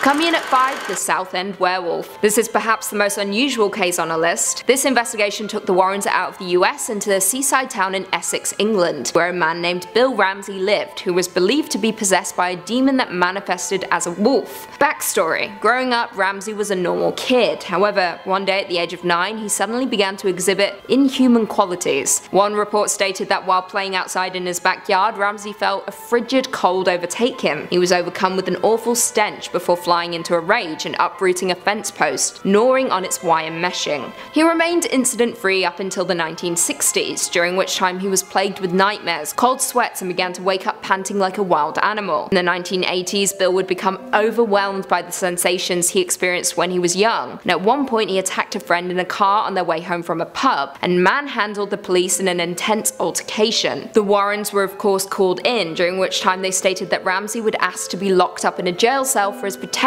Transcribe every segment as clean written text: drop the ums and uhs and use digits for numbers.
Coming in at 5, the South End werewolf. This is perhaps the most unusual case on our list. This investigation took the Warrens out of the US into a seaside town in Essex, England, where a man named Bill Ramsey lived, who was believed to be possessed by a demon that manifested as a wolf. Backstory: growing up, Ramsey was a normal kid. However, one day at the age of 9, he suddenly began to exhibit inhuman qualities. One report stated that while playing outside in his backyard, Ramsey felt a frigid cold overtake him. He was overcome with an awful stench before flying into a rage and uprooting a fence post, gnawing on its wire meshing. He remained incident-free up until the 1960s, during which time he was plagued with nightmares, cold sweats, and began to wake up panting like a wild animal. In the 1980s, Bill would become overwhelmed by the sensations he experienced when he was young, and at one point he attacked a friend in a car on their way home from a pub, and manhandled the police in an intense altercation. The Warrens were of course called in, during which time they stated that Ramsey would ask to be locked up in a jail cell for his protection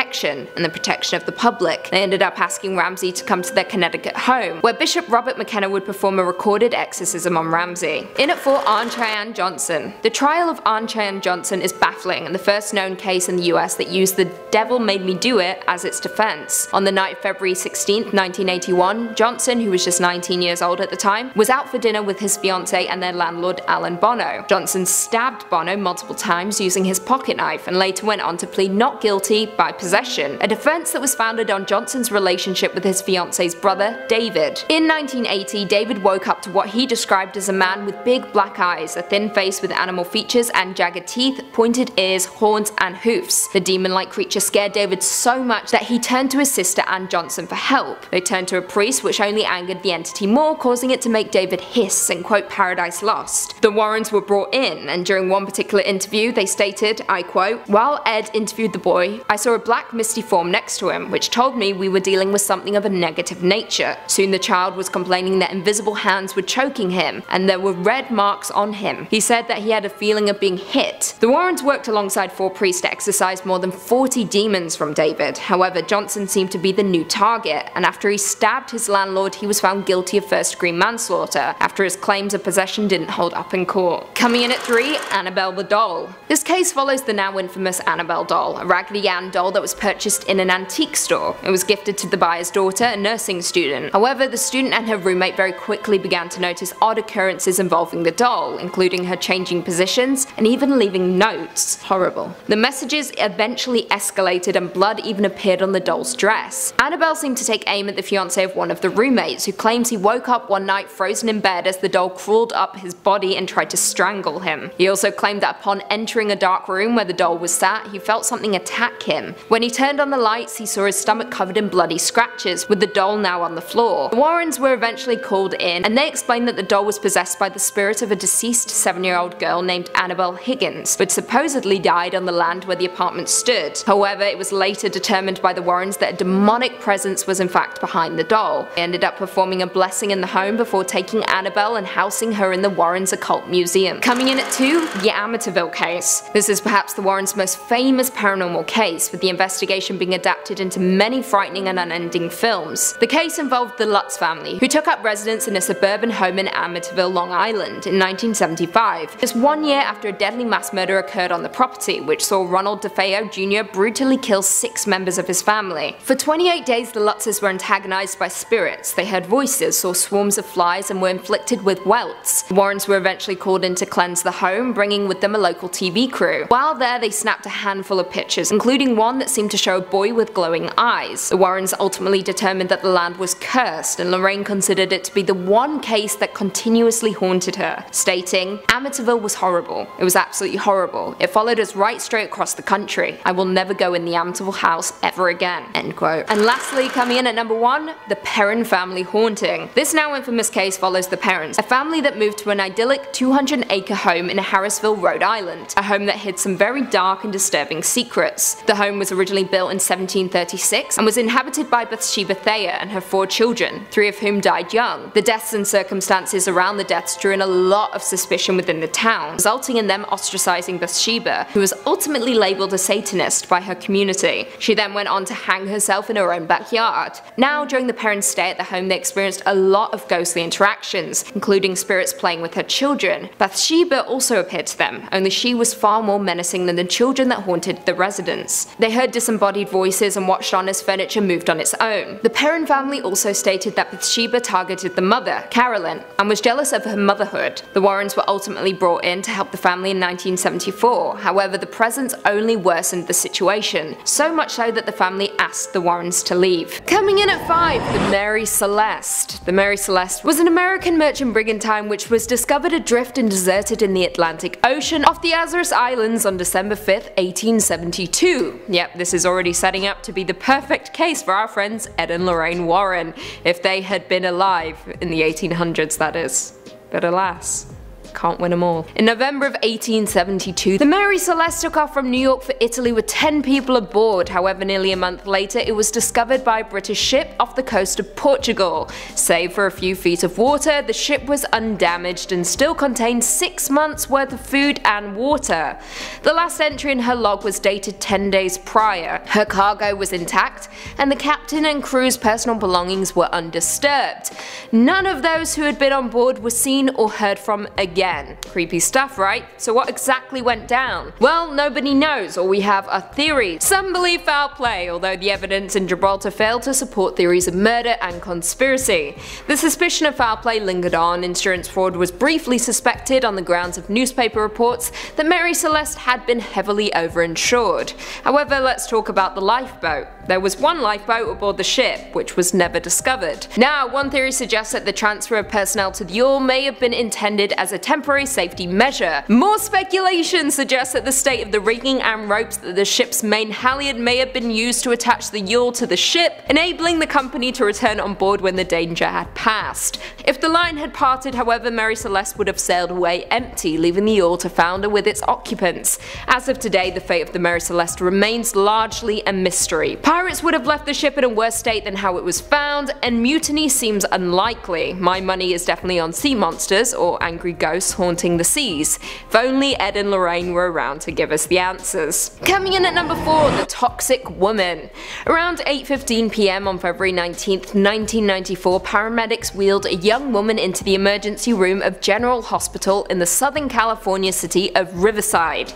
and the protection of the public. They ended up asking Ramsey to come to their Connecticut home, where Bishop Robert McKenna would perform a recorded exorcism on Ramsey. In at 4, Aunt Cheyenne Johnson. The trial of Aunt Cheyenne Johnson is baffling and the first known case in the US that used the "devil made me do it" as its defense. On the night of February 16, 1981, Johnson, who was just 19 years old at the time, was out for dinner with his fiancée and their landlord Alan Bono. Johnson stabbed Bono multiple times using his pocket knife and later went on to plead not guilty by possession, a defense that was founded on Johnson's relationship with his fiance's brother, David. In 1980, David woke up to what he described as a man with big black eyes, a thin face with animal features and jagged teeth, pointed ears, horns, and hoofs. The demon-like creature scared David so much that he turned to his sister Ann Johnson for help. They turned to a priest, which only angered the entity more, causing it to make David hiss and quote Paradise Lost. The Warrens were brought in, and during one particular interview they stated, I quote, "While Ed interviewed the boy, I saw a black misty form next to him, which told me we were dealing with something of a negative nature. Soon the child was complaining that invisible hands were choking him, and there were red marks on him. He said that he had a feeling of being hit." The Warrens worked alongside 4 priests to exorcise more than 40 demons from David. However, Johnson seemed to be the new target, and after he stabbed his landlord, he was found guilty of first-degree manslaughter, after his claims of possession didn't hold up in court. Coming in at 3, Annabelle the doll. This case follows the now infamous Annabelle doll, a Raggedy Ann doll that was purchased in an antique store. It was gifted to the buyer's daughter, a nursing student. However, the student and her roommate very quickly began to notice odd occurrences involving the doll, including her changing positions and even leaving notes. Horrible. The messages eventually escalated and blood even appeared on the doll's dress. Annabelle seemed to take aim at the fiancé of one of the roommates, who claims he woke up one night frozen in bed as the doll crawled up his body and tried to strangle him. He also claimed that upon entering a dark room where the doll was sat, he felt something attack him. When he turned on the lights, he saw his stomach covered in bloody scratches, with the doll now on the floor. The Warrens were eventually called in, and they explained that the doll was possessed by the spirit of a deceased 7-year-old girl named Annabelle Higgins, but supposedly died on the land where the apartment stood. However, it was later determined by the Warrens that a demonic presence was in fact behind the doll. They ended up performing a blessing in the home before taking Annabelle and housing her in the Warrens Occult Museum. Coming in at 2, the Amityville case. This is perhaps the Warrens' most famous paranormal case, with the investigation being adapted into many frightening and unending films. The case involved the Lutz family, who took up residence in a suburban home in Amityville, Long Island in 1975, just 1 year after a deadly mass murder occurred on the property, which saw Ronald DeFeo Jr. brutally kill 6 members of his family. For 28 days the Lutzes were antagonized by spirits. They heard voices, saw swarms of flies, and were inflicted with welts. The Warrens were eventually called in to cleanse the home, bringing with them a local TV crew. While there, they snapped a handful of pictures, including one that seemed to show a boy with glowing eyes. The Warrens ultimately determined that the land was cursed, and Lorraine considered it to be the one case that continuously haunted her, stating, "Amityville was horrible. It was absolutely horrible. It followed us right straight across the country. I will never go in the Amityville house ever again." End quote. And lastly, coming in at number 1, the Perron family haunting. This now infamous case follows the Perrons, a family that moved to an idyllic 200-acre home in Harrisville, Rhode Island, a home that hid some very dark and disturbing secrets. The home was originally built in 1736 and was inhabited by Bathsheba Thayer and her 4 children, 3 of whom died young. The deaths and circumstances around the deaths drew in a lot of suspicion within the town, resulting in them ostracizing Bathsheba, who was ultimately labeled a Satanist by her community. She then went on to hang herself in her own backyard. Now, during the Perrons' stay at the home, they experienced a lot of ghostly interactions, including spirits playing with her children. Bathsheba also appeared to them, only she was far more menacing than the children that haunted the residence. They heard heard disembodied voices and watched on as furniture moved on its own. The Perrin family also stated that Bathsheba targeted the mother, Carolyn, and was jealous of her motherhood. The Warrens were ultimately brought in to help the family in 1974, however the presence only worsened the situation, so much so that the family asked the Warrens to leave. Coming in at 5, the Mary Celeste. The Mary Celeste was an American merchant brigantine which was discovered adrift and deserted in the Atlantic Ocean off the Azores Islands on December 5, 1872. Yep, this is already setting up to be the perfect case for our friends Ed and Lorraine Warren, if they had been alive in the 1800s, that is. But alas, can't win them all. In November of 1872, the Mary Celeste took off from New York for Italy with 10 people aboard. However, nearly a month later, it was discovered by a British ship off the coast of Portugal. Save for a few feet of water, the ship was undamaged and still contained 6 months worth of food and water. The last entry in her log was dated 10 days prior. Her cargo was intact, and the captain and crew's personal belongings were undisturbed. None of those who had been on board were seen or heard from again. Creepy stuff, right? So what exactly went down? Well, nobody knows. All we have are theories. Some believe foul play, although the evidence in Gibraltar failed to support theories of murder and conspiracy. The suspicion of foul play lingered on. Insurance fraud was briefly suspected on the grounds of newspaper reports that Mary Celeste had been heavily overinsured. However, let's talk about the lifeboat. There was one lifeboat aboard the ship, which was never discovered. Now, one theory suggests that the transfer of personnel to the yawl may have been intended as a temporary safety measure. More speculation suggests that the state of the rigging and ropes that the ship's main halyard may have been used to attach the yawl to the ship, enabling the company to return on board when the danger had passed. If the line had parted, however, Mary Celeste would have sailed away empty, leaving the yawl to founder with its occupants. As of today, the fate of the Mary Celeste remains largely a mystery. Pirates would have left the ship in a worse state than how it was found, and mutiny seems unlikely. My money is definitely on sea monsters or angry ghosts haunting the seas. If only Ed and Lorraine were around to give us the answers. Coming in at number 4, the toxic woman. Around 8:15 PM on February 19th, 1994, paramedics wheeled a young woman into the emergency room of General Hospital in the Southern California city of Riverside.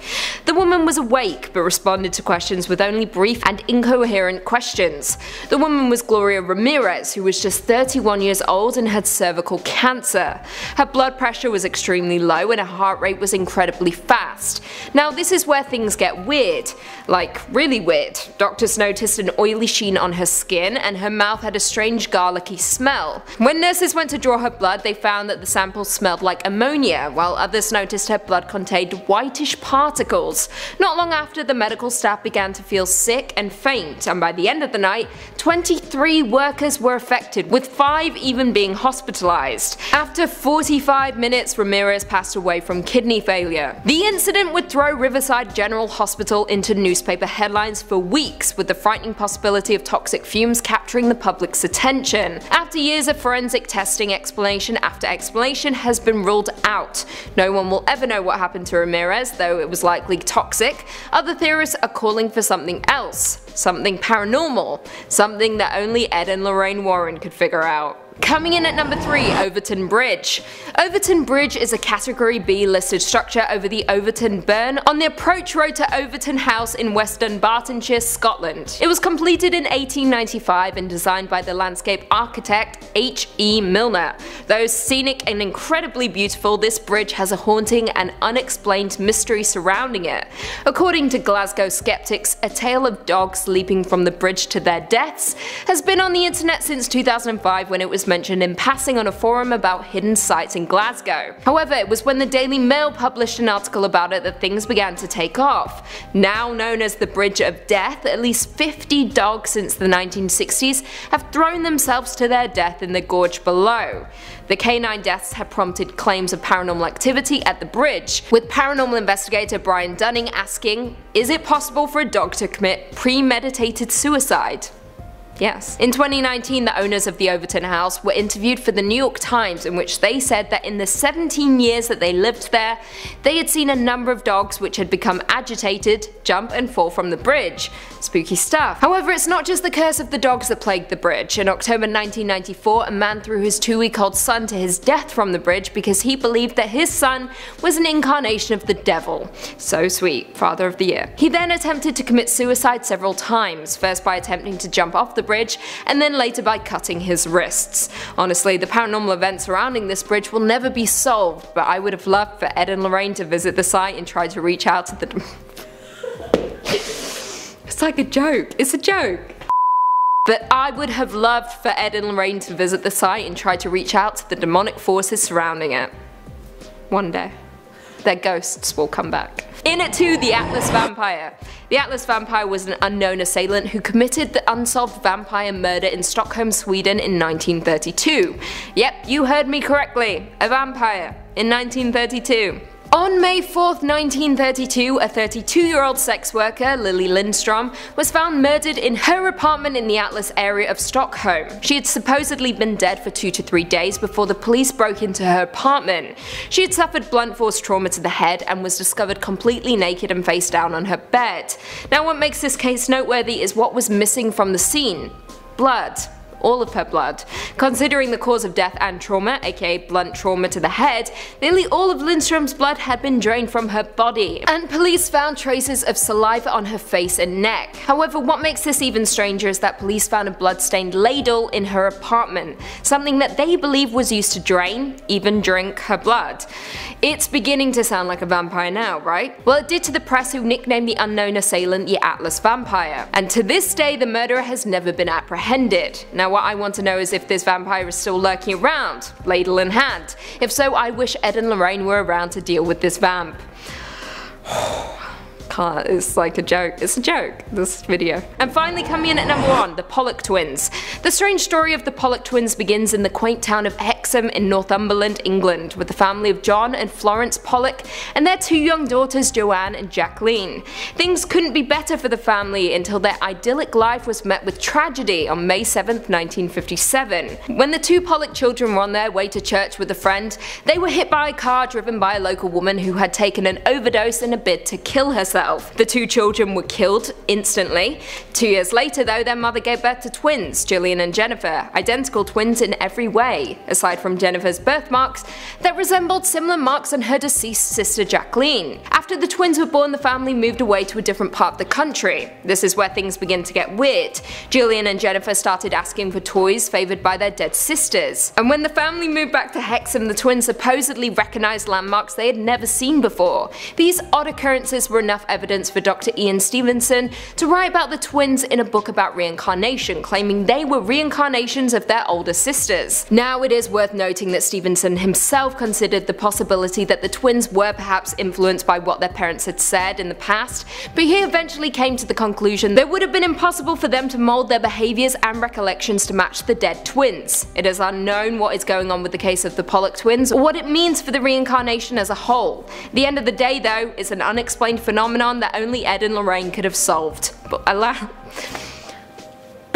The woman was awake but responded to questions with only brief and incoherent questions. The woman was Gloria Ramirez, who was just 31 years old and had cervical cancer. Her blood pressure was extremely low and her heart rate was incredibly fast. Now this is where things get weird. Like really weird. Doctors noticed an oily sheen on her skin and her mouth had a strange garlicky smell. When nurses went to draw her blood, they found that the sample smelled like ammonia, while others noticed her blood contained whitish particles. Not long after, the medical staff began to feel sick and faint, and by the end of the night, 23 workers were affected, with 5 even being hospitalized. After 45 minutes, Ramirez passed away from kidney failure. The incident would throw Riverside General Hospital into newspaper headlines for weeks, with the frightening possibility of toxic fumes capturing the public's attention. After years of forensic testing, explanation after explanation has been ruled out. No one will ever know what happened to Ramirez, though it was likely toxic. Other theorists are calling for something else. Something paranormal. Something that only Ed and Lorraine Warren could figure out. Coming in at number 3, Overton Bridge. Overton Bridge is a Category B listed structure over the Overton Burn on the approach road to Overton House in West Dunbartonshire, Scotland. It was completed in 1895 and designed by the landscape architect H.E. Milner. Though scenic and incredibly beautiful, this bridge has a haunting and unexplained mystery surrounding it. According to Glasgow skeptics, a tale of dogs leaping from the bridge to their deaths has been on the internet since 2005, when it was mentioned in passing on a forum about hidden sites in Glasgow. However, it was when the Daily Mail published an article about it that things began to take off. Now known as the Bridge of Death, at least 50 dogs since the 1960s have thrown themselves to their death in the gorge below. The canine deaths have prompted claims of paranormal activity at the bridge, with paranormal investigator Brian Dunning asking, is it possible for a dog to commit premeditated suicide? Yes. In 2019, the owners of the Overton house were interviewed for the New York Times, in which they said that in the 17 years that they lived there, they had seen a number of dogs which had become agitated, jump and fall from the bridge. Spooky stuff. However, it's not just the curse of the dogs that plagued the bridge. In October 1994, a man threw his 2-week-old son to his death from the bridge because he believed that his son was an incarnation of the devil. So sweet. Father of the Year. He then attempted to commit suicide several times, first by attempting to jump off the bridge, and then later by cutting his wrists. Honestly, the paranormal events surrounding this bridge will never be solved, but I would have loved for Ed and Lorraine to visit the site and try to reach out to the It's like a joke. It's a joke. But I would have loved for Ed and Lorraine to visit the site and try to reach out to the demonic forces surrounding it. One day. Their ghosts will come back. In at 2, the Atlas Vampire. The Atlas Vampire was an unknown assailant who committed the unsolved vampire murder in Stockholm, Sweden in 1932. Yep, you heard me correctly. A vampire. In 1932. On May 4th, 1932, a 32-year-old sex worker, Lily Lindstrom, was found murdered in her apartment in the Atlas area of Stockholm. She had supposedly been dead for 2 to 3 days before the police broke into her apartment. She had suffered blunt force trauma to the head and was discovered completely naked and face down on her bed. Now, what makes this case noteworthy is what was missing from the scene. Blood. All of her blood. Considering the cause of death and trauma, aka blunt trauma to the head, nearly all of Lindstrom's blood had been drained from her body, and police found traces of saliva on her face and neck. However, what makes this even stranger is that police found a blood-stained ladle in her apartment, something that they believe was used to drain, even drink, her blood. It's beginning to sound like a vampire now, right? Well, it did to the press, who nicknamed the unknown assailant the Atlas Vampire. And to this day, the murderer has never been apprehended. Now, what I want to know is if this vampire is still lurking around, ladle in hand. If so, I wish Ed and Lorraine were around to deal with this vamp. It's like a joke. It's a joke, this video. And finally, coming in at number 1, the Pollock twins. The strange story of the Pollock twins begins in the quaint town of Hexham in Northumberland, England, with the family of John and Florence Pollock and their 2 young daughters, Joanne and Jacqueline. Things couldn't be better for the family until their idyllic life was met with tragedy on May 7th, 1957. When the 2 Pollock children were on their way to church with a friend, they were hit by a car driven by a local woman who had taken an overdose in a bid to kill herself. The 2 children were killed instantly. 2 years later though, their mother gave birth to twins, Gillian and Jennifer, identical twins in every way, aside from Jennifer's birthmarks that resembled similar marks on her deceased sister Jacqueline. After the twins were born, the family moved away to a different part of the country. This is where things begin to get weird. Gillian and Jennifer started asking for toys favoured by their dead sisters. And when the family moved back to Hexham, the twins supposedly recognised landmarks they had never seen before. These odd occurrences were enough evidence for Dr. Ian Stevenson to write about the twins in a book about reincarnation, claiming they were reincarnations of their older sisters. Now, it is worth noting that Stevenson himself considered the possibility that the twins were perhaps influenced by what their parents had said in the past, but he eventually came to the conclusion that it would have been impossible for them to mold their behaviors and recollections to match the dead twins. It is unknown what is going on with the case of the Pollock twins or what it means for the reincarnation as a whole. At the end of the day though, it's an unexplained phenomenon that only Ed and Lorraine could have solved. But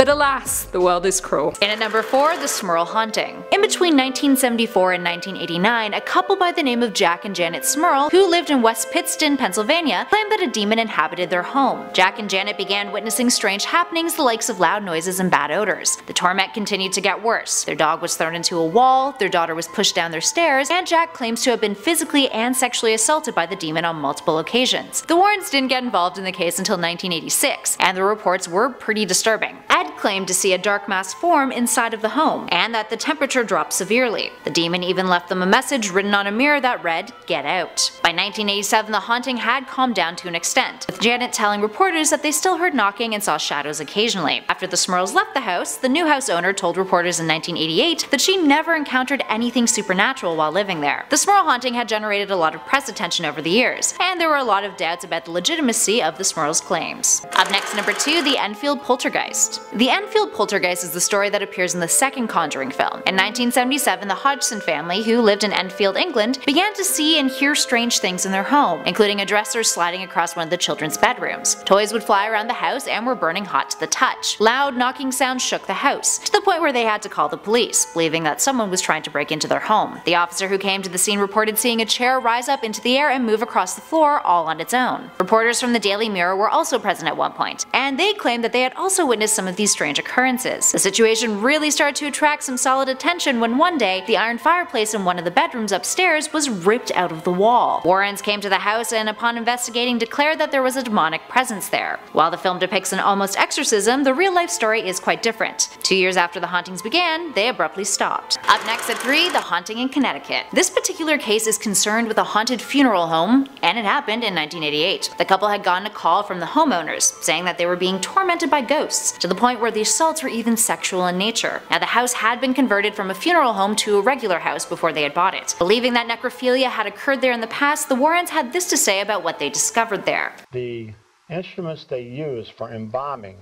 alas, the world is cruel. In at number 4, the Smurl haunting. In between 1974 and 1989, a couple by the name of Jack and Janet Smurl, who lived in West Pittston, Pennsylvania, claimed that a demon inhabited their home. Jack and Janet began witnessing strange happenings, the likes of loud noises and bad odors. The torment continued to get worse. Their dog was thrown into a wall, their daughter was pushed down their stairs, and Jack claims to have been physically and sexually assaulted by the demon on multiple occasions. The Warrens didn't get involved in the case until 1986, and the reports were pretty disturbing. Ed claimed to see a dark mass form inside of the home, and that the temperature dropped severely. The demon even left them a message written on a mirror that read, "Get out." By 1987, the haunting had calmed down to an extent, with Janet telling reporters that they still heard knocking and saw shadows occasionally. After the Smurls left the house, the new house owner told reporters in 1988 that she never encountered anything supernatural while living there. The Smurl haunting had generated a lot of press attention over the years, and there were a lot of doubts about the legitimacy of the Smurls' claims. Up next, number 2, the Enfield poltergeist. The The Enfield poltergeist is the story that appears in the second Conjuring film. In 1977, the Hodgson family, who lived in Enfield, England, began to see and hear strange things in their home, including a dresser sliding across one of the children's bedrooms. Toys would fly around the house and were burning hot to the touch. Loud knocking sounds shook the house, to the point where they had to call the police, believing that someone was trying to break into their home. The officer who came to the scene reported seeing a chair rise up into the air and move across the floor all on its own. Reporters from the Daily Mirror were also present at one point, and they claimed that they had also witnessed some of these strange occurrences. The situation really started to attract some solid attention when one day, the iron fireplace in one of the bedrooms upstairs was ripped out of the wall. Warrens came to the house and upon investigating declared that there was a demonic presence there. While the film depicts an almost exorcism, the real-life story is quite different. 2 years after the hauntings began, they abruptly stopped. Up next at 3, the haunting in Connecticut. This particular case is concerned with a haunted funeral home, and it happened in 1988. The couple had gotten a call from the homeowners, saying that they were being tormented by ghosts, to the point where the assaults were even sexual in nature. Now, the house had been converted from a funeral home to a regular house before they had bought it. Believing that necrophilia had occurred there in the past, the Warrens had this to say about what they discovered there. The instruments they used for embalming,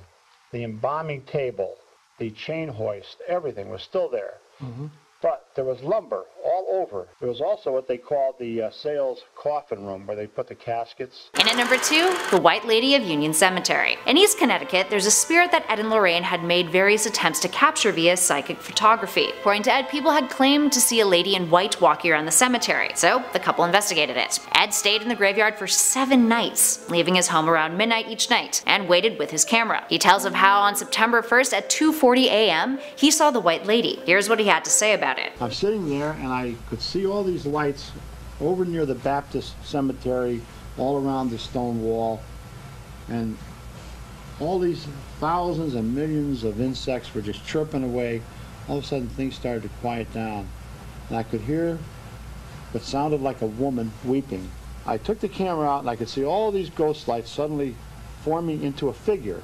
the embalming table, the chain hoist, everything was still there. But there was lumber all over. There was also what they called the sales coffin room, where they put the caskets. And at number 2, the White Lady of Union Cemetery. In East Connecticut, there's a spirit that Ed and Lorraine had made various attempts to capture via psychic photography. According to Ed, people had claimed to see a lady in white walking around the cemetery, so the couple investigated it. Ed stayed in the graveyard for 7 nights, leaving his home around midnight each night, and waited with his camera. He tells of how on September 1st at 2:40 a.m., he saw the White Lady. Here's what he had to say about it. I'm sitting there and I could see all these lights over near the Baptist cemetery, all around the stone wall, and all these thousands and millions of insects were just chirping away. All of a sudden things started to quiet down, and I could hear what sounded like a woman weeping. I took the camera out and I could see all these ghost lights suddenly forming into a figure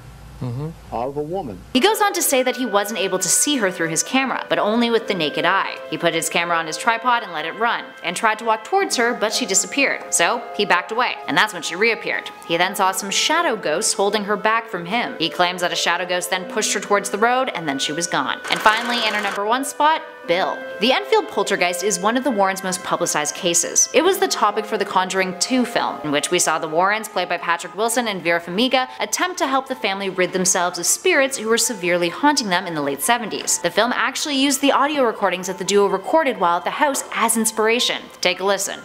of a woman. He goes on to say that he wasn't able to see her through his camera, but only with the naked eye. He put his camera on his tripod and let it run, and tried to walk towards her, but she disappeared. So he backed away, and that's when she reappeared. He then saw some shadow ghosts holding her back from him. He claims that a shadow ghost then pushed her towards the road, and then she was gone. And finally, in our number 1 spot, Bill. The Enfield poltergeist is one of the Warrens' most publicized cases. It was the topic for the Conjuring 2 film, in which we saw the Warrens, played by Patrick Wilson and Vera Farmiga, attempt to help the family rid themselves of spirits who were severely haunting them in the late 70s. The film actually used the audio recordings that the duo recorded while at the house as inspiration. Take a listen.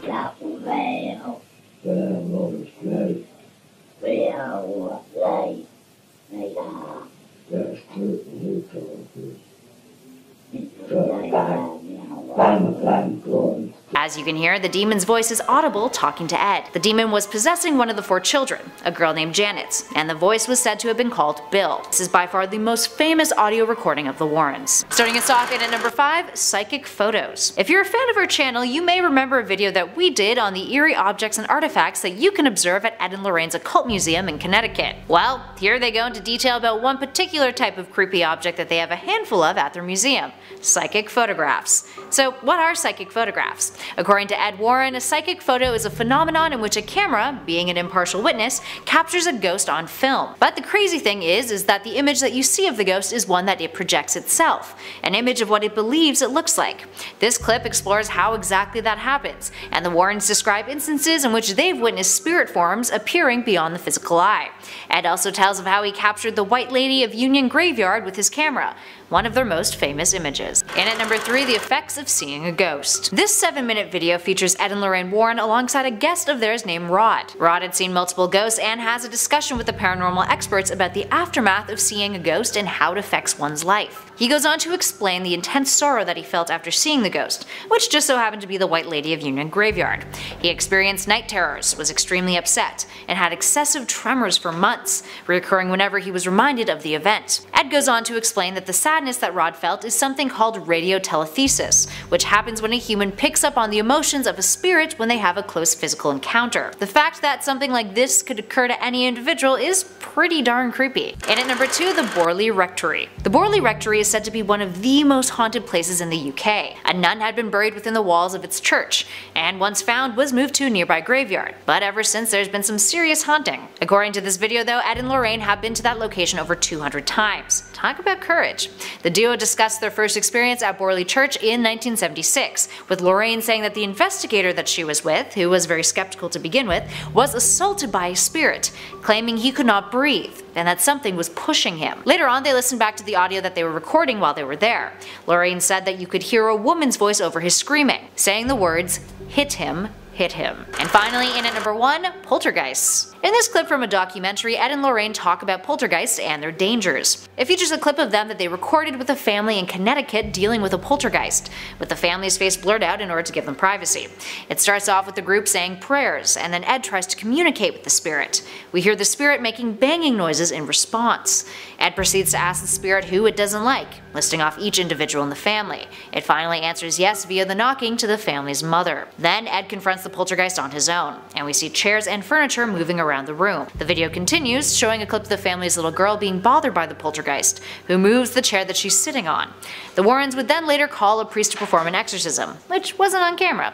As you can hear, the demon's voice is audible talking to Ed. The demon was possessing one of the 4 children, a girl named Janet, and the voice was said to have been called Bill. This is by far the most famous audio recording of the Warrens. Starting us off in at number 5, psychic photos. If you're a fan of our channel, you may remember a video that we did on the eerie objects and artifacts that you can observe at Ed and Lorraine's Occult Museum in Connecticut. Well, here they go into detail about one particular type of creepy object that they have a handful of at their museum: psychic photographs. So what are psychic photographs? According to Ed Warren, a psychic photo is a phenomenon in which a camera, being an impartial witness, captures a ghost on film. But the crazy thing is that the image that you see of the ghost is one that it projects itself, an image of what it believes it looks like. This clip explores how exactly that happens, and the Warrens describe instances in which they've witnessed spirit forms appearing beyond the physical eye. Ed also tells of how he captured the White Lady of Union Graveyard with his camera, one of their most famous images. And at number 3, the effects of seeing a ghost. This 7-minute video features Ed and Lorraine Warren alongside a guest of theirs named Rod. Rod had seen multiple ghosts and has a discussion with the paranormal experts about the aftermath of seeing a ghost and how it affects one's life. He goes on to explain the intense sorrow that he felt after seeing the ghost, which just so happened to be the White Lady of Union Graveyard. He experienced night terrors, was extremely upset, and had excessive tremors for months, reoccurring whenever he was reminded of the event. Ed goes on to explain that the sadness that Rod felt is something called radiotelethesis, which happens when a human picks up on the emotions of a spirit when they have a close physical encounter. The fact that something like this could occur to any individual is pretty darn creepy. And at number 2, the Borley Rectory. The Borley Rectory is said to be one of the most haunted places in the UK. A nun had been buried within the walls of its church, and once found was moved to a nearby graveyard. But ever since, there's been some serious haunting. According to this video though, Ed and Lorraine have been to that location over 200 times. Talk about courage. The duo discussed their first experience at Borley Church in 1976, with Lorraine saying that the investigator that she was with, who was very skeptical to begin with, was assaulted by a spirit, claiming he could not breathe, and that something was pushing him. Later on, they listened back to the audio that they were recording while they were there. Lorraine said that you could hear a woman's voice over his screaming, saying the words, "Hit him, hit him." And finally, in at number 1, poltergeists. In this clip from a documentary, Ed and Lorraine talk about poltergeists and their dangers. It features a clip of them that they recorded with a family in Connecticut dealing with a poltergeist, with the family's face blurred out in order to give them privacy. It starts off with the group saying prayers, and then Ed tries to communicate with the spirit. We hear the spirit making banging noises in response. Ed proceeds to ask the spirit who it doesn't like, listing off each individual in the family. It finally answers yes via the knocking to the family's mother. Then Ed confronts the poltergeist on his own, and we see chairs and furniture moving around the room. The video continues, showing a clip of the family's little girl being bothered by the poltergeist, who moves the chair that she's sitting on. The Warrens would then later call a priest to perform an exorcism, which wasn't on camera.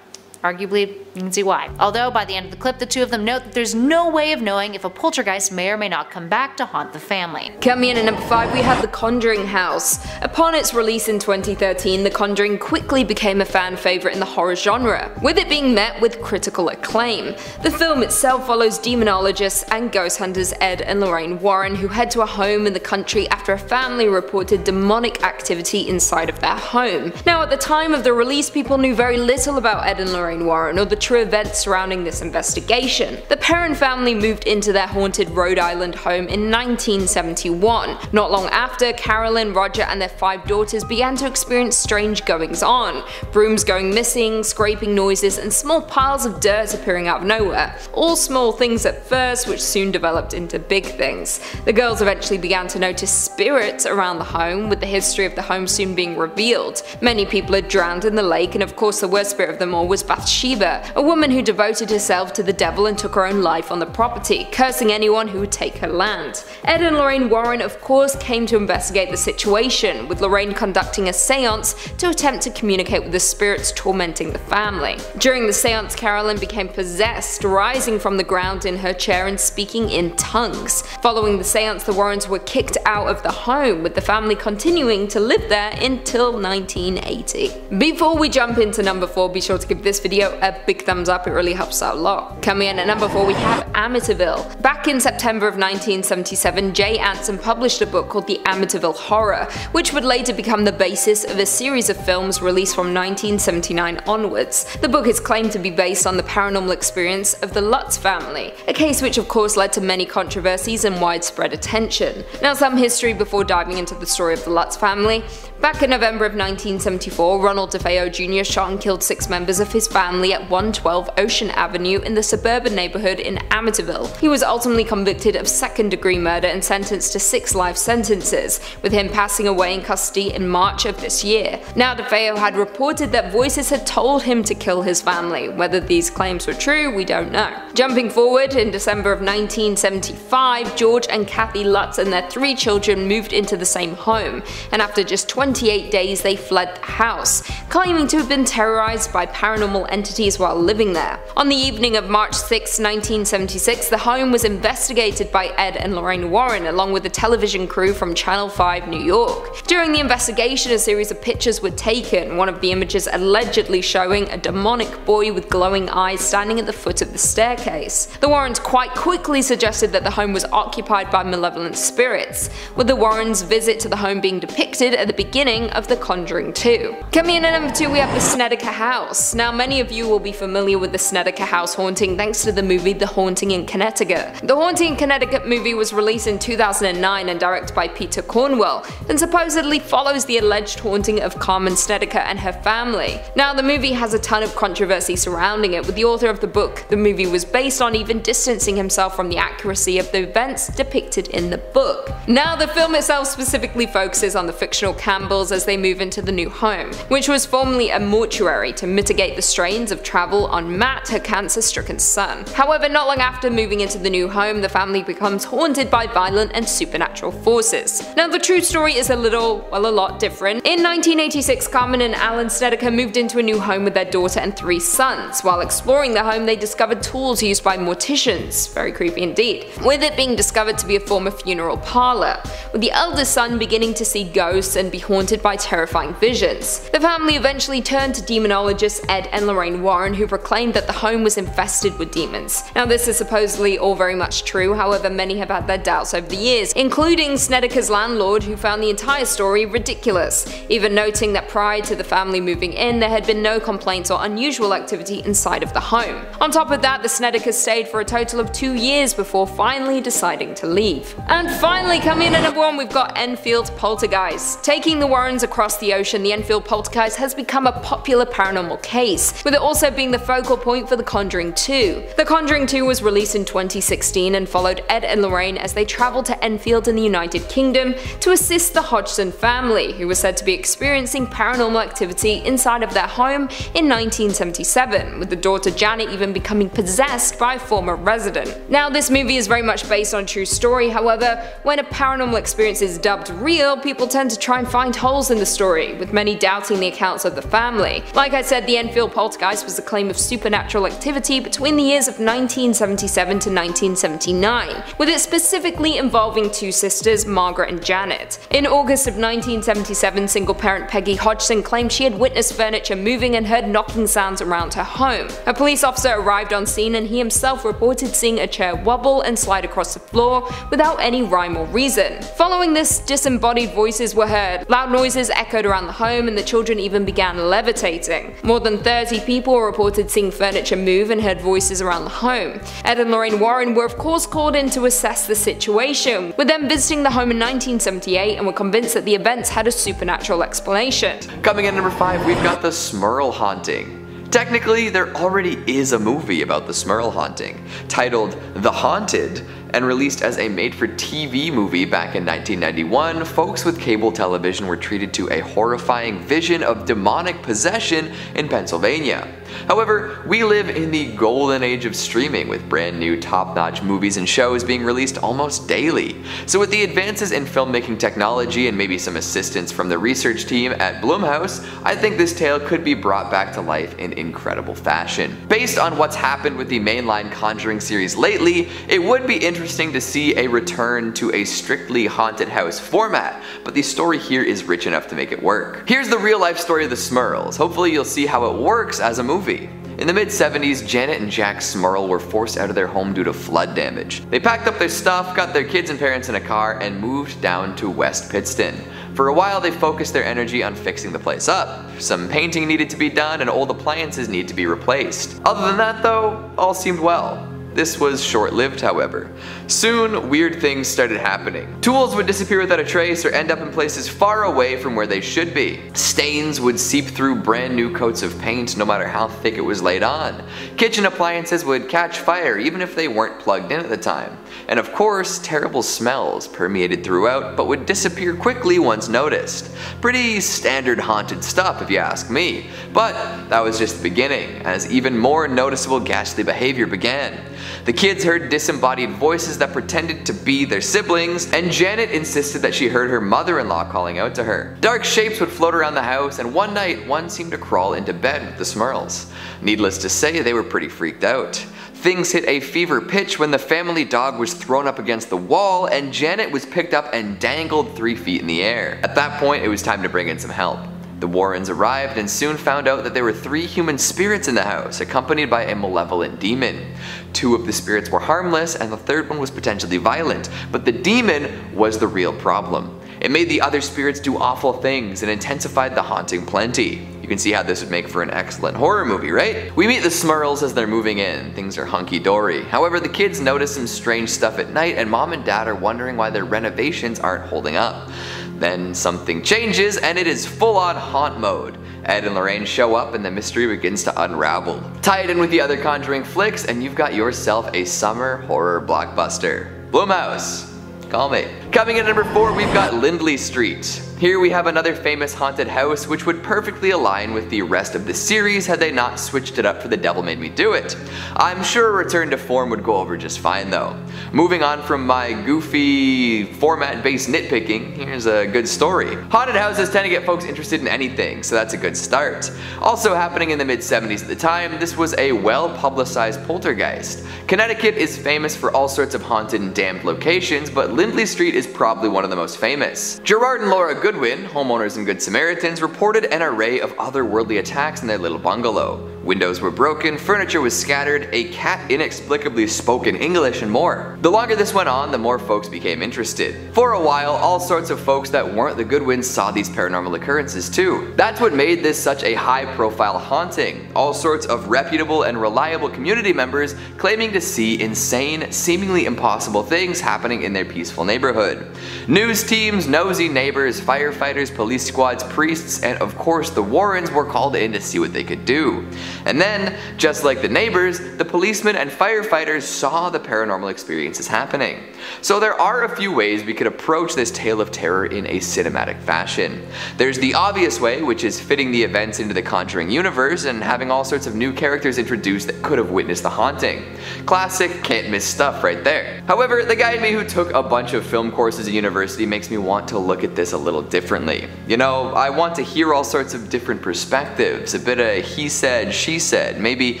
Arguably, you can see why. Although by the end of the clip, the two of them note that there's no way of knowing if a poltergeist may or may not come back to haunt the family. Coming in at number 5, we have The Conjuring House. Upon its release in 2013, The Conjuring quickly became a fan favourite in the horror genre, with it being met with critical acclaim. The film itself follows demonologists and ghost hunters Ed and Lorraine Warren, who head to a home in the country after a family reported demonic activity inside of their home. Now, at the time of the release, people knew very little about Ed and Lorraine Warren or the true events surrounding this investigation. The Perron family moved into their haunted Rhode Island home in 1971. Not long after, Carolyn, Roger and their 5 daughters began to experience strange goings on, brooms going missing, scraping noises and small piles of dirt appearing out of nowhere. All small things at first, which soon developed into big things. The girls eventually began to notice spirits around the home, with the history of the home soon being revealed. Many people had drowned in the lake, and of course the worst spirit of them all was Bathsheba, a woman who devoted herself to the devil and took her own life on the property, cursing anyone who would take her land. Ed and Lorraine Warren of course came to investigate the situation, with Lorraine conducting a seance to attempt to communicate with the spirits tormenting the family. During the seance, Carolyn became possessed, rising from the ground in her chair and speaking in tongues. Following the seance, the Warrens were kicked out of the home, with the family continuing to live there until 1980. Before we jump into number 4, be sure to give this video a big thumbs up, it really helps out a lot. Coming in at number 4, we have Amityville. Back in September of 1977, Jay Anson published a book called The Amityville Horror, which would later become the basis of a series of films released from 1979 onwards. The book is claimed to be based on the paranormal experience of the Lutz family, a case which of course led to many controversies and widespread attention. Now, some history before diving into the story of the Lutz family. Back in November of 1974, Ronald DeFeo Jr. shot and killed 6 members of his family at 112 Ocean Avenue in the suburban neighborhood in Amityville. He was ultimately convicted of second-degree murder and sentenced to 6 life sentences, with him passing away in custody in March of this year. Now, DeFeo had reported that voices had told him to kill his family. Whether these claims were true, we don't know. Jumping forward, in December of 1975, George and Kathy Lutz and their 3 children moved into the same home, and after just 28 days they fled the house, claiming to have been terrorized by paranormal entities while living there. On the evening of March 6, 1976, the home was investigated by Ed and Lorraine Warren along with a television crew from Channel 5 New York. During the investigation, a series of pictures were taken, one of the images allegedly showing a demonic boy with glowing eyes standing at the foot of the staircase. The Warrens quite quickly suggested that the home was occupied by malevolent spirits, with the Warrens' visit to the home being depicted at the beginning of The Conjuring 2. Coming in at number 2, we have the Snedeker House. Now, many of you will be familiar with the Snedeker House haunting thanks to the movie The Haunting in Connecticut. The Haunting in Connecticut movie was released in 2009 and directed by Peter Cornwell, and supposedly follows the alleged haunting of Carmen Snedeker and her family. Now, the movie has a ton of controversy surrounding it, with the author of the book the movie was based on even distancing himself from the accuracy of the events depicted in the book. Now, the film itself specifically focuses on the fictional Campbell candles as they move into the new home, which was formerly a mortuary to mitigate the strains of travel on Matt, her cancer-stricken son. However, not long after moving into the new home, the family becomes haunted by violent and supernatural forces. Now, the true story is a lot different. In 1986, Carmen and Alan Snedeker moved into a new home with their daughter and 3 sons. While exploring the home, they discovered tools used by morticians. Very creepy indeed. With it being discovered to be a former funeral parlor, with the eldest son beginning to see ghosts and be haunted by terrifying visions. The family eventually turned to demonologists Ed and Lorraine Warren, who proclaimed that the home was infested with demons. Now, this is supposedly all very much true, however many have had their doubts over the years, including Snedeker's landlord, who found the entire story ridiculous, even noting that prior to the family moving in, there had been no complaints or unusual activity inside of the home. On top of that, the Snedekers stayed for a total of 2 years before finally deciding to leave. And finally, coming in at number 1, we've got Enfield Poltergeist. Taking the Warrens across the ocean, the Enfield Poltergeist has become a popular paranormal case, with it also being the focal point for The Conjuring 2. The Conjuring 2 was released in 2016 and followed Ed and Lorraine as they traveled to Enfield in the United Kingdom to assist the Hodgson family, who was said to be experiencing paranormal activity inside of their home in 1977, with the daughter Janet even becoming possessed by a former resident. Now, this movie is very much based on a true story, however, when a paranormal experience is dubbed real, people tend to try and find holes in the story, with many doubting the accounts of the family. Like I said, the Enfield Poltergeist was a claim of supernatural activity between the years of 1977 to 1979, with it specifically involving 2 sisters, Margaret and Janet. In August of 1977, single-parent Peggy Hodgson claimed she had witnessed furniture moving and heard knocking sounds around her home. A police officer arrived on scene and he himself reported seeing a chair wobble and slide across the floor without any rhyme or reason. Following this, disembodied voices were heard, loud noises echoed around the home, and the children even began levitating. More than 30 people reported seeing furniture move and heard voices around the home. Ed and Lorraine Warren were of course called in to assess the situation, with them visiting the home in 1978 and were convinced that the events had a supernatural explanation. Coming in at number 5, we've got the Smurl haunting. Technically, there already is a movie about the Smurl haunting, titled The Haunted, and released as a made-for-TV movie back in 1991, folks with cable television were treated to a horrifying vision of demonic possession in Pennsylvania. However, we live in the golden age of streaming, with brand new top-notch movies and shows being released almost daily. So with the advances in filmmaking technology and maybe some assistance from the research team at Blumhouse, I think this tale could be brought back to life in incredible fashion. Based on what's happened with the mainline Conjuring series lately, it would be interesting to see a return to a strictly haunted house format, but the story here is rich enough to make it work. Here's the real-life story of the Smurls. Hopefully you'll see how it works as a movie. In the mid-70s, Janet and Jack Smurl were forced out of their home due to flood damage. They packed up their stuff, got their kids and parents in a car, and moved down to West Pittston. For a while, they focused their energy on fixing the place up. Some painting needed to be done and old appliances need to be replaced. Other than that though, all seemed well. This was short-lived, however. Soon, weird things started happening. Tools would disappear without a trace or end up in places far away from where they should be. Stains would seep through brand new coats of paint no matter how thick it was laid on. Kitchen appliances would catch fire even if they weren't plugged in at the time. And of course, terrible smells permeated throughout but would disappear quickly once noticed. Pretty standard haunted stuff if you ask me. But that was just the beginning, as even more noticeable ghastly behavior began. The kids heard disembodied voices that pretended to be their siblings, and Janet insisted that she heard her mother-in-law calling out to her. Dark shapes would float around the house, and one night, one seemed to crawl into bed with the Smurls. Needless to say, they were pretty freaked out. Things hit a fever pitch when the family dog was thrown up against the wall, and Janet was picked up and dangled 3 feet in the air. At that point, it was time to bring in some help. The Warrens arrived and soon found out that there were 3 human spirits in the house, accompanied by a malevolent demon. 2 of the spirits were harmless and the 3rd one was potentially violent, but the demon was the real problem. It made the other spirits do awful things and intensified the haunting plenty. You can see how this would make for an excellent horror movie, right? We meet the Smurls as they're moving in. Things are hunky-dory. However, the kids notice some strange stuff at night and Mom and Dad are wondering why their renovations aren't holding up. Then something changes and it is full-on haunt mode. Ed and Lorraine show up and the mystery begins to unravel. Tie it in with the other Conjuring flicks and you've got yourself a summer horror blockbuster. Blumhouse, call me. Coming in at number 4, we've got Lindley Street. Here we have another famous haunted house which would perfectly align with the rest of the series had they not switched it up for The Devil Made Me Do It. I'm sure a return to form would go over just fine though. Moving on from my goofy format-based nitpicking, here's a good story. Haunted houses tend to get folks interested in anything, so that's a good start. Also happening in the mid-70s at the time, this was a well-publicized poltergeist. Connecticut is famous for all sorts of haunted and damned locations, but Lindley Street is probably one of the most famous. Gerard and Laura Goodwin, homeowners and Good Samaritans, reported an array of otherworldly attacks in their little bungalow. Windows were broken, furniture was scattered, a cat inexplicably spoke in English, and more. The longer this went on, the more folks became interested. For a while, all sorts of folks that weren't the Goodwins saw these paranormal occurrences too. That's what made this such a high-profile haunting. All sorts of reputable and reliable community members claiming to see insane, seemingly impossible things happening in their peaceful neighborhood. News teams, nosy neighbors, firefighters, police squads, priests, and of course the Warrens were called in to see what they could do. And then, just like the neighbors, the policemen and firefighters saw the paranormal experiences happening. So there are a few ways we could approach this tale of terror in a cinematic fashion. There's the obvious way, which is fitting the events into the Conjuring universe and having all sorts of new characters introduced that could have witnessed the haunting. Classic, can't miss stuff right there. However, the guy in me who took a bunch of film courses at university makes me want to look at this a little differently. You know, I want to hear all sorts of different perspectives, a bit of he said, she said, maybe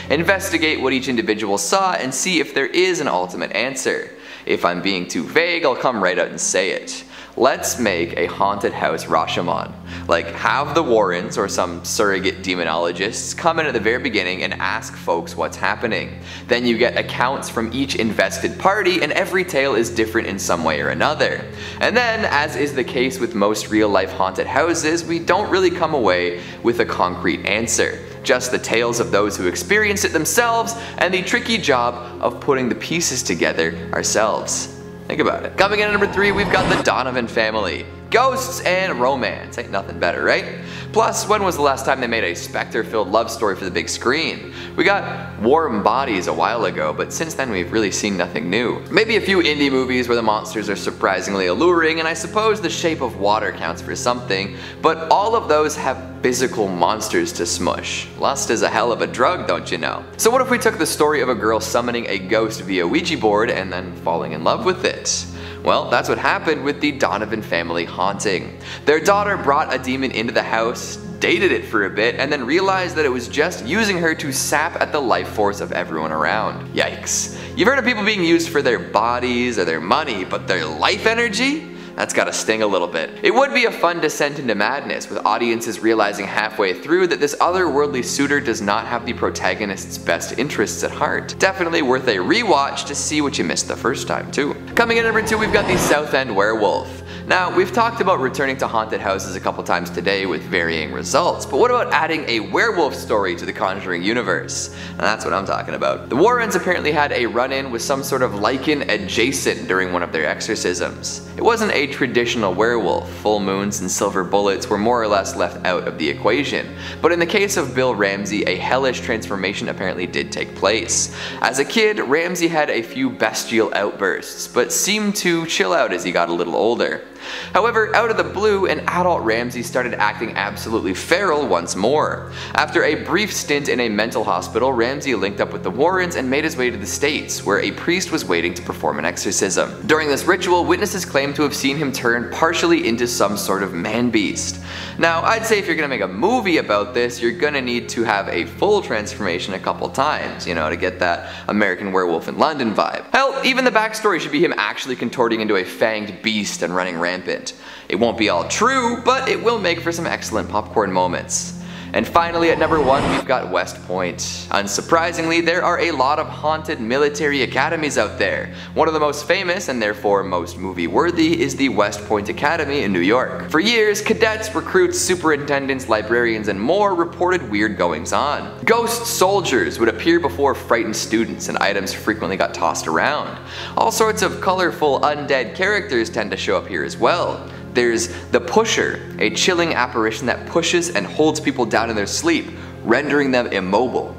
investigate what each individual saw and see if there is an ultimate answer. If I'm being too vague, I'll come right out and say it. Let's make a haunted house Rashomon. Like, have the Warrens or some surrogate demonologists come in at the very beginning and ask folks what's happening. Then you get accounts from each invested party and every tale is different in some way or another. And then, as is the case with most real-life haunted houses, we don't really come away with a concrete answer. Just the tales of those who experienced it themselves and the tricky job of putting the pieces together ourselves. Think about it. Coming in at number 3, we've got the Donovan family. Ghosts and romance, ain't nothing better, right? Plus, when was the last time they made a specter-filled love story for the big screen? We got Warm Bodies a while ago, but since then we've really seen nothing new. Maybe a few indie movies where the monsters are surprisingly alluring, and I suppose The Shape of Water counts for something, but all of those have physical monsters to smush. Lust is a hell of a drug, don't you know? So what if we took the story of a girl summoning a ghost via Ouija board and then falling in love with it? Well, that's what happened with the Donovan family haunting. Their daughter brought a demon into the house, dated it for a bit, and then realized that it was just using her to sap at the life force of everyone around. Yikes. You've heard of people being used for their bodies or their money, but their life energy? That's gotta sting a little bit. It would be a fun descent into madness, with audiences realizing halfway through that this otherworldly suitor does not have the protagonist's best interests at heart. Definitely worth a rewatch to see what you missed the first time too. Coming in at number 2, we've got the South End Werewolf. Now, we've talked about returning to haunted houses a couple times today with varying results, but what about adding a werewolf story to the Conjuring universe? And that's what I'm talking about. The Warrens apparently had a run-in with some sort of lichen adjacent during one of their exorcisms. It wasn't a traditional werewolf. Full moons and silver bullets were more or less left out of the equation. But in the case of Bill Ramsey, a hellish transformation apparently did take place. As a kid, Ramsey had a few bestial outbursts, but seemed to chill out as he got a little older. However, out of the blue, an adult Ramsey started acting absolutely feral once more. After a brief stint in a mental hospital, Ramsey linked up with the Warrens and made his way to the States, where a priest was waiting to perform an exorcism. During this ritual, witnesses claimed to have seen him turn partially into some sort of man-beast. Now, I'd say if you're gonna make a movie about this, you're gonna need to have a full transformation a couple times, you know, to get that American Werewolf in London vibe. Hell, even the backstory should be him actually contorting into a fanged beast and running rampant. It won't be all true, but it will make for some excellent popcorn moments. And finally, at number 1, we've got West Point. Unsurprisingly, there are a lot of haunted military academies out there. One of the most famous, and therefore most movie-worthy, is the West Point Academy in New York. For years, cadets, recruits, superintendents, librarians, and more reported weird goings-on. Ghost soldiers would appear before frightened students, and items frequently got tossed around. All sorts of colorful, undead characters tend to show up here as well. There's the Pusher, a chilling apparition that pushes and holds people down in their sleep, rendering them immobile.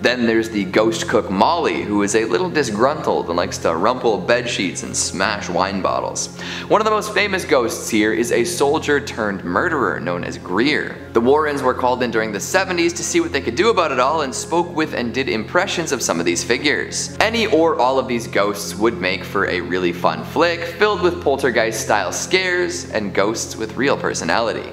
Then there's the ghost cook Molly, who is a little disgruntled and likes to rumple bed sheets and smash wine bottles. One of the most famous ghosts here is a soldier turned murderer known as Greer. The Warrens were called in during the 70s to see what they could do about it all and spoke with and did impressions of some of these figures. Any or all of these ghosts would make for a really fun flick filled with poltergeist style scares and ghosts with real personality.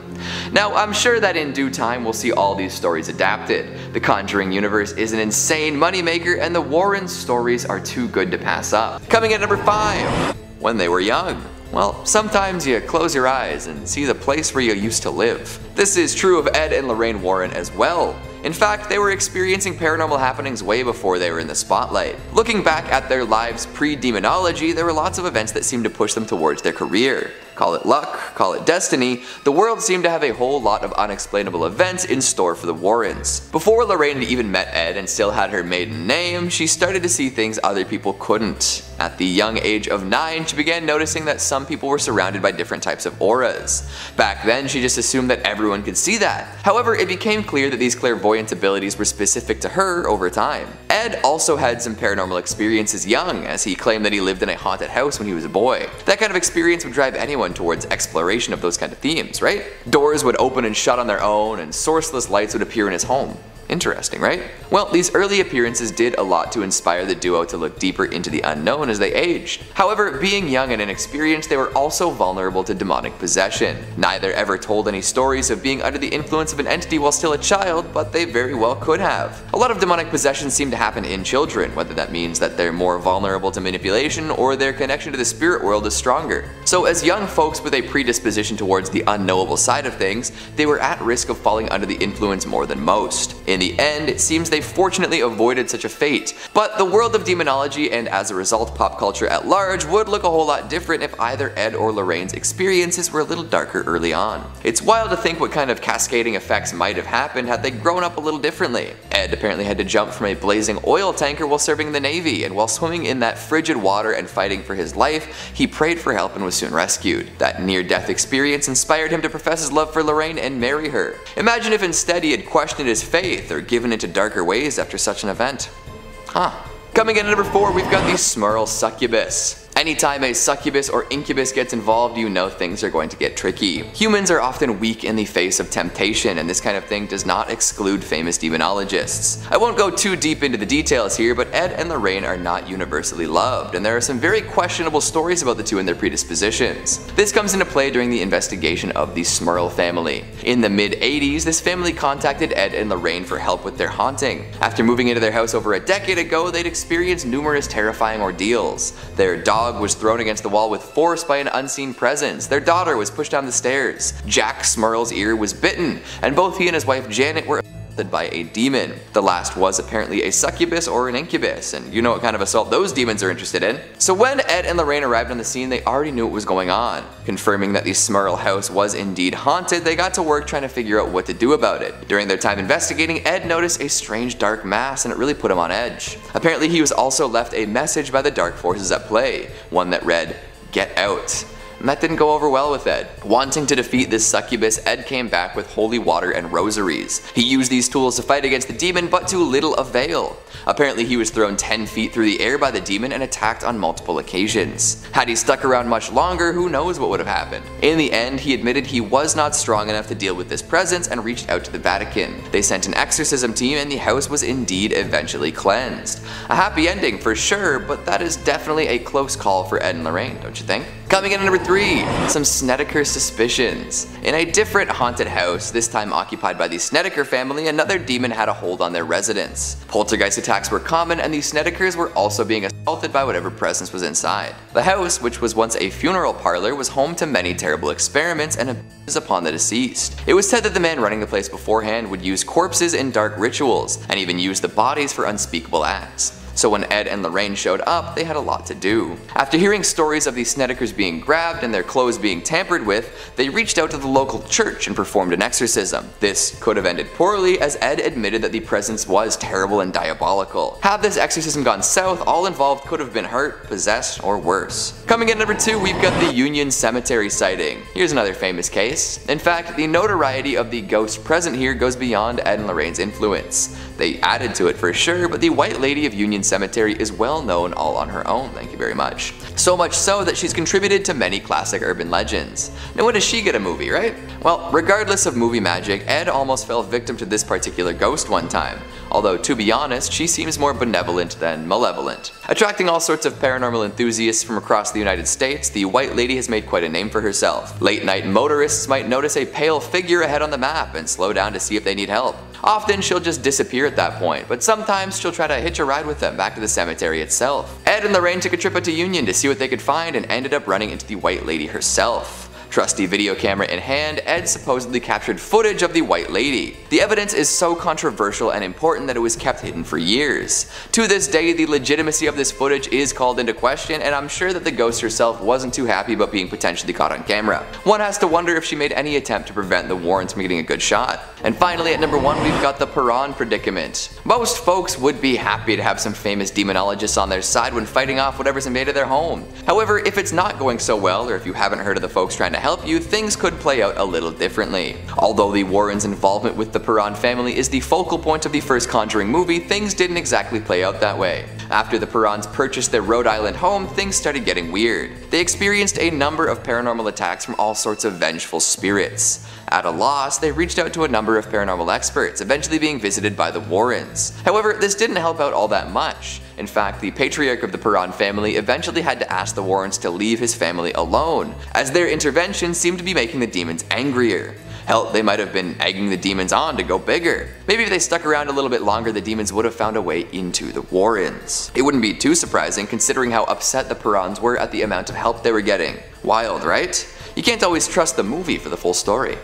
Now, I'm sure that in due time we'll see all these stories adapted. The Conjuring universe is an insane moneymaker, and the Warrens stories are too good to pass up. Coming in at number 5, when they were young. Well, sometimes you close your eyes and see the place where you used to live. This is true of Ed and Lorraine Warren as well. In fact, they were experiencing paranormal happenings way before they were in the spotlight. Looking back at their lives pre-demonology, there were lots of events that seemed to push them towards their career. Call it luck, call it destiny, the world seemed to have a whole lot of unexplainable events in store for the Warrens. Before Lorraine had even met Ed and still had her maiden name, she started to see things other people couldn't. At the young age of 9, she began noticing that some people were surrounded by different types of auras. Back then, she just assumed that everyone could see that. However, it became clear that these clairvoyant abilities were specific to her over time. Ed also had some paranormal experiences young, as he claimed that he lived in a haunted house when he was a boy. That kind of experience would drive anyone towards exploration of those kind of themes, right? Doors would open and shut on their own, and sourceless lights would appear in his home. Interesting, right? Well, these early appearances did a lot to inspire the duo to look deeper into the unknown as they aged. However, being young and inexperienced, they were also vulnerable to demonic possession. Neither ever told any stories of being under the influence of an entity while still a child, but they very well could have. A lot of demonic possession seem to happen in children, whether that means that they're more vulnerable to manipulation or their connection to the spirit world is stronger. So as young folks with a predisposition towards the unknowable side of things, they were at risk of falling under the influence more than most. In the end, it seems they fortunately avoided such a fate. But the world of demonology, and as a result pop culture at large, would look a whole lot different if either Ed or Lorraine's experiences were a little darker early on. It's wild to think what kind of cascading effects might have happened had they grown up a little differently. Ed apparently had to jump from a blazing oil tanker while serving in the Navy, and while swimming in that frigid water and fighting for his life, he prayed for help and was soon rescued. That near-death experience inspired him to profess his love for Lorraine and marry her. Imagine if instead he had questioned his faith or given into darker ways after such an event. Coming in at number 4, we've got the Smurl succubus. Anytime a succubus or incubus gets involved, you know things are going to get tricky. Humans are often weak in the face of temptation, and this kind of thing does not exclude famous demonologists. I won't go too deep into the details here, but Ed and Lorraine are not universally loved, and there are some very questionable stories about the two and their predispositions. This comes into play during the investigation of the Smurl family. In the mid-80s, this family contacted Ed and Lorraine for help with their haunting. After moving into their house over a decade ago, they'd experienced numerous terrifying ordeals. Their dog was thrown against the wall with force by an unseen presence. Their daughter was pushed down the stairs. Jack Smurl's ear was bitten, and both he and his wife Janet were assaulted by a demon. The last was apparently a succubus or an incubus, and you know what kind of assault those demons are interested in. So when Ed and Lorraine arrived on the scene, they already knew what was going on. Confirming that the Smurl house was indeed haunted, they got to work trying to figure out what to do about it. During their time investigating, Ed noticed a strange dark mass, and it really put him on edge. Apparently he was also left a message by the dark forces at play, one that read, "Get out." And that didn't go over well with Ed. Wanting to defeat this succubus, Ed came back with holy water and rosaries. He used these tools to fight against the demon, but to little avail. Apparently he was thrown 10 feet through the air by the demon and attacked on multiple occasions. Had he stuck around much longer, who knows what would have happened. In the end, he admitted he was not strong enough to deal with this presence and reached out to the Vatican. They sent an exorcism team, and the house was indeed eventually cleansed. A happy ending for sure, but that is definitely a close call for Ed and Lorraine, don't you think? Coming in at number 3, some Snedeker suspicions. In a different haunted house, this time occupied by the Snedeker family, another demon had a hold on their residence. Poltergeist attacks were common, and the Snedekers were also being assaulted by whatever presence was inside. The house, which was once a funeral parlor, was home to many terrible experiments and abuses upon the deceased. It was said that the man running the place beforehand would use corpses in dark rituals, and even use the bodies for unspeakable acts. so when Ed and Lorraine showed up, they had a lot to do. After hearing stories of the Snedekers being grabbed and their clothes being tampered with, they reached out to the local church and performed an exorcism. This could have ended poorly, as Ed admitted that the presence was terrible and diabolical. Had this exorcism gone south, all involved could have been hurt, possessed, or worse. Coming in number 2, we've got the Union Cemetery sighting. Here's another famous case. In fact, the notoriety of the ghost present here goes beyond Ed and Lorraine's influence. They added to it for sure, but the White Lady of Union Cemetery is well known all on her own, thank you very much. So much so that she's contributed to many classic urban legends. Now when does she get a movie, right? Well, regardless of movie magic, Ed almost fell victim to this particular ghost one time. Although, to be honest, she seems more benevolent than malevolent. Attracting all sorts of paranormal enthusiasts from across the United States, the White Lady has made quite a name for herself. Late night motorists might notice a pale figure ahead on the map and slow down to see if they need help. Often she'll just disappear at that point, but sometimes she'll try to hitch a ride with them back to the cemetery itself. Ed and Lorraine took a trip out to Union to see what they could find and ended up running into the White Lady herself. Trusty video camera in hand, Ed supposedly captured footage of the White Lady. The evidence is so controversial and important that it was kept hidden for years. To this day, the legitimacy of this footage is called into question, and I'm sure that the ghost herself wasn't too happy about being potentially caught on camera. One has to wonder if she made any attempt to prevent the Warrens from getting a good shot. And finally, at number 1, we've got the Perron predicament. Most folks would be happy to have some famous demonologists on their side when fighting off whatever's invaded their home. However, if it's not going so well, or if you haven't heard of the folks trying to help you, things could play out a little differently. Although the Warrens' involvement with the Perron family is the focal point of the first Conjuring movie, things didn't exactly play out that way. After the Perrons purchased their Rhode Island home, things started getting weird. They experienced a number of paranormal attacks from all sorts of vengeful spirits. At a loss, they reached out to a number of paranormal experts, eventually being visited by the Warrens. However, this didn't help out all that much. In fact, the patriarch of the Perron family eventually had to ask the Warrens to leave his family alone, as their intervention seemed to be making the demons angrier. Hell, they might have been egging the demons on to go bigger. Maybe if they stuck around a little bit longer, the demons would have found a way into the Warrens. It wouldn't be too surprising considering how upset the Perrons were at the amount of help they were getting. Wild, right? You can't always trust the movie for the full story.